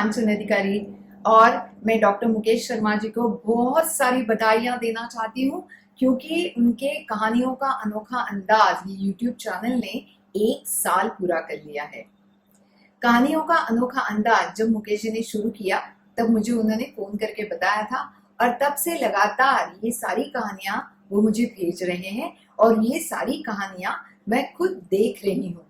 कांचन अधिकारी। और मैं डॉक्टर मुकेश शर्मा जी को बहुत सारी बधाइयां देना चाहती हूँ, क्योंकि उनके कहानियों का अनोखा अंदाज ये यूट्यूब चैनल ने 1 साल पूरा कर लिया है। कहानियों का अनोखा अंदाज जब मुकेश जी ने शुरू किया तब मुझे उन्होंने फोन करके बताया था, और तब से लगातार ये सारी कहानियां वो मुझे भेज रहे हैं और ये सारी कहानियां मैं खुद देख रही हूँ।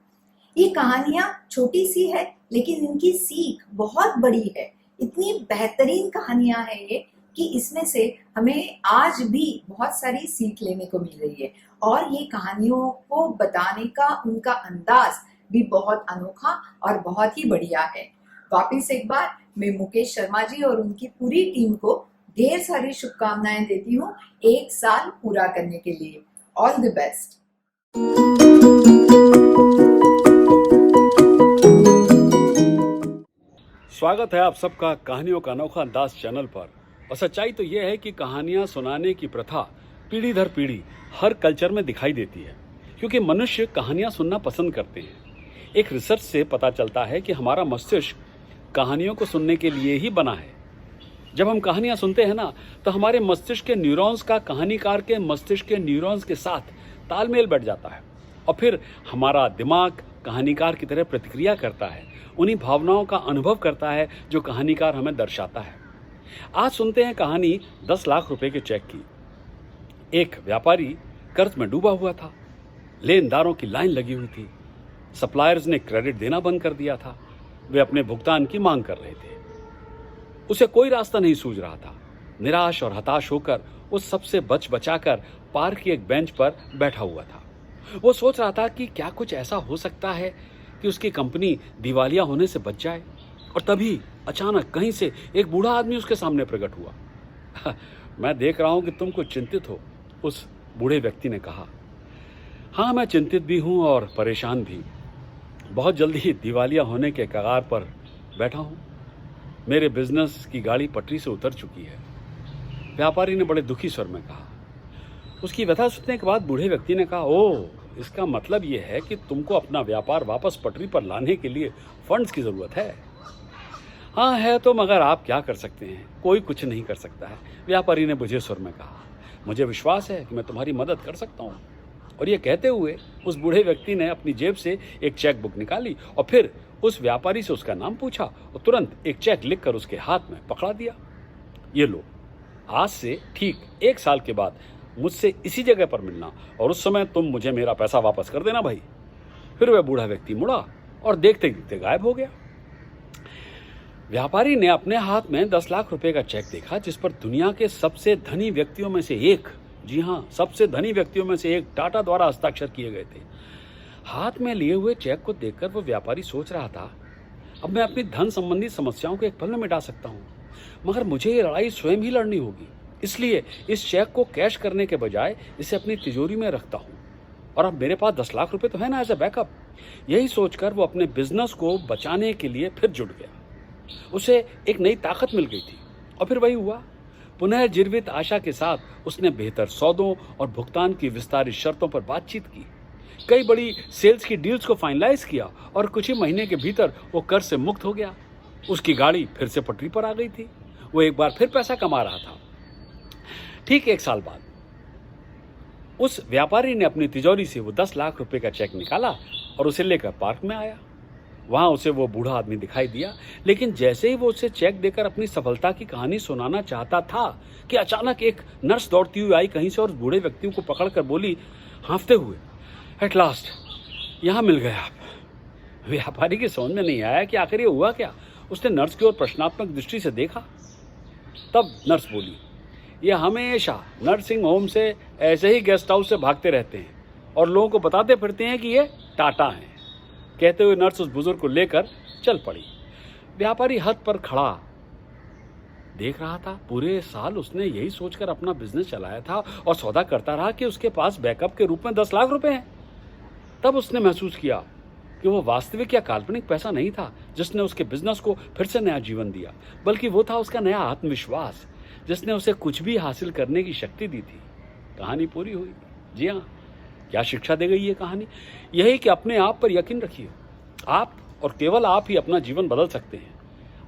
ये कहानियां छोटी सी है लेकिन इनकी सीख बहुत बड़ी है। इतनी बेहतरीन कहानियां हैं ये कि इसमें से हमें आज भी बहुत सारी सीख लेने को मिल रही है, और ये कहानियों को बताने का उनका अंदाज भी बहुत अनोखा और बहुत ही बढ़िया है। वापिस एक बार मैं मुकेश शर्मा जी और उनकी पूरी टीम को ढेर सारी शुभकामनाएं देती हूँ 1 साल पूरा करने के लिए। All the best. स्वागत है आप सबका कहानियों का अनोखा अंदाज चैनल पर। और सच्चाई तो यह है कि कहानियां सुनाने की प्रथा पीढ़ी दर पीढ़ी हर कल्चर में दिखाई देती है, क्योंकि मनुष्य कहानियां सुनना पसंद करते हैं। एक रिसर्च से पता चलता है कि हमारा मस्तिष्क कहानियों को सुनने के लिए ही बना है। जब हम कहानियां सुनते हैं ना, तो हमारे मस्तिष्क के न्यूरॉन्स का कहानीकार के मस्तिष्क के न्यूरॉन्स के साथ तालमेल बैठ जाता है, और फिर हमारा दिमाग कहानीकार की तरह प्रतिक्रिया करता है, उन्हीं भावनाओं का अनुभव करता है जो कहानीकार हमें दर्शाता है। आज सुनते हैं कहानी 10 लाख रुपए के चेक की। एक व्यापारी कर्ज में डूबा हुआ था। लेनदारों की लाइन लगी हुई थी। सप्लायर्स ने क्रेडिट देना बंद कर दिया था। वे अपने भुगतान की मांग कर रहे थे। उसे कोई रास्ता नहीं सूझ रहा था। निराश और हताश होकर वो सबसे बचाकर पार्क की एक बेंच पर बैठा हुआ था। वो सोच रहा था कि क्या कुछ ऐसा हो सकता है कि उसकी कंपनी दिवालिया होने से बच जाए। और तभी अचानक कहीं से एक बूढ़ा आदमी उसके सामने प्रकट हुआ। मैं देख रहा हूं कि तुम कुछ चिंतित हो, उस बूढ़े व्यक्ति ने कहा। हाँ, मैं चिंतित भी हूं और परेशान भी। बहुत जल्दी दिवालिया होने के कगार पर बैठा हूं। मेरे बिजनेस की गाड़ी पटरी से उतर चुकी है, व्यापारी ने बड़े दुखी स्वर में कहा। उसकी व्यथा सुनने के बाद बूढ़े व्यक्ति ने कहा, ओह, इसका मतलब यह है कि तुमको अपना व्यापार वापस पटरी पर लाने के लिए फंड्स की जरूरत है। हाँ है तो, मगर आप क्या कर सकते हैं? कोई कुछ नहीं कर सकता है, व्यापारी ने बुझे स्वर में कहा। मुझे विश्वास है कि मैं तुम्हारी मदद कर सकता हूँ। और ये कहते हुए उस बूढ़े व्यक्ति ने अपनी जेब से एक चेक बुक निकाली और फिर उस व्यापारी से उसका नाम पूछा और तुरंत एक चेक लिखकर उसके हाथ में पकड़ा दिया। ये लो, आज से ठीक 1 साल के बाद मुझसे इसी जगह पर मिलना, और उस समय तुम मुझे मेरा पैसा वापस कर देना भाई। फिर वह बूढ़ा व्यक्ति मुड़ा और देखते देखते गायब हो गया। व्यापारी ने अपने हाथ में 10 लाख रुपए का चेक देखा, जिस पर दुनिया के सबसे धनी व्यक्तियों में से एक, जी हाँ, सबसे धनी व्यक्तियों में से एक, टाटा द्वारा हस्ताक्षर किए गए थे। हाथ में लिए हुए चेक को देखकर वो व्यापारी सोच रहा था, अब मैं अपनी धन संबंधी समस्याओं को एक पल में मिटा सकता हूँ, मगर मुझे ये लड़ाई स्वयं ही लड़नी होगी। इसलिए इस चेक को कैश करने के बजाय इसे अपनी तिजोरी में रखता हूँ, और अब मेरे पास 10 लाख रुपए तो है ना एज ए बैकअप। यही सोचकर वो अपने बिजनेस को बचाने के लिए फिर जुट गया। उसे एक नई ताकत मिल गई थी, और फिर वही हुआ। पुनः जीवित आशा के साथ उसने बेहतर सौदों और भुगतान की विस्तारित शर्तों पर बातचीत की। कई बड़ी सेल्स की डील्स को फाइनलाइज किया, और कुछ ही महीने के भीतर वो कर्ज से मुक्त हो गया। उसकी गाड़ी फिर से पटरी पर आ गई थी। वो एक बार फिर पैसा कमा रहा था। ठीक 1 साल बाद उस व्यापारी ने अपनी तिजोरी से वो 10 लाख रुपए का चेक निकाला और उसे लेकर पार्क में आया। वहां उसे वो बूढ़ा आदमी दिखाई दिया, लेकिन जैसे ही वो उसे चेक देकर अपनी सफलता की कहानी सुनाना चाहता था कि अचानक एक नर्स दौड़ती हुई आई कहीं से और बूढ़े व्यक्ति को पकड़कर बोली, हाँफते हुए, एट लास्ट यहां मिल गए आप। व्यापारी की समझ में नहीं आया कि आखिर ये हुआ क्या। उसने नर्स की ओर प्रश्नात्मक दृष्टि से देखा। तब नर्स बोली, ये हमेशा नर्सिंग होम से ऐसे ही गेस्ट हाउस से भागते रहते हैं और लोगों को बताते फिरते हैं कि ये टाटा हैं। कहते हुए नर्स उस बुजुर्ग को लेकर चल पड़ी। व्यापारी हद पर खड़ा देख रहा था। पूरे साल उसने यही सोचकर अपना बिजनेस चलाया था और सौदा करता रहा कि उसके पास बैकअप के रूप में 10 लाख रुपए हैं। तब उसने महसूस किया कि वो वास्तविक या काल्पनिक पैसा नहीं था जिसने उसके बिजनेस को फिर से नया जीवन दिया, बल्कि वो था उसका नया आत्मविश्वास जिसने उसे कुछ भी हासिल करने की शक्ति दी थी। कहानी पूरी हुई। जी हाँ, क्या शिक्षा दे गई ये कहानी? यही कि अपने आप पर यकीन रखिए। आप और केवल आप ही अपना जीवन बदल सकते हैं।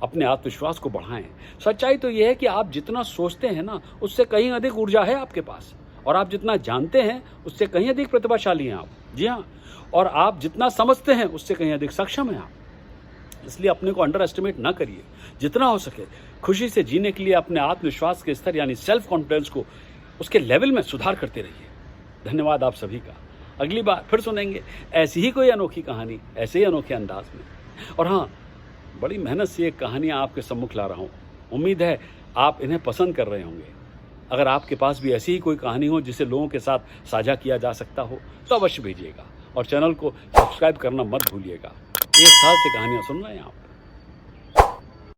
अपने आत्मविश्वास को बढ़ाएं। सच्चाई तो यह है कि आप जितना सोचते हैं ना, उससे कहीं अधिक ऊर्जा है आपके पास, और आप जितना जानते हैं उससे कहीं अधिक प्रतिभाशाली हैं आप। जी हाँ, और आप जितना समझते हैं उससे कहीं अधिक सक्षम हैं आप। इसलिए अपने को अंडर एस्टिमेट ना करिए। जितना हो सके खुशी से जीने के लिए अपने आत्मविश्वास के स्तर यानी सेल्फ कॉन्फिडेंस को उसके लेवल में सुधार करते रहिए। धन्यवाद आप सभी का। अगली बार फिर सुनेंगे ऐसी ही कोई अनोखी कहानी, ऐसे ही अनोखे अंदाज में। और हाँ, बड़ी मेहनत से ये कहानियाँ आपके सम्मुख ला रहा हूँ। उम्मीद है आप इन्हें पसंद कर रहे होंगे। अगर आपके पास भी ऐसी ही कोई कहानी हो जिसे लोगों के साथ साझा किया जा सकता हो तो अवश्य भेजिएगा, और चैनल को सब्सक्राइब करना मत भूलिएगा। एक साल से कहानियाँ सुन रहे हैं आप।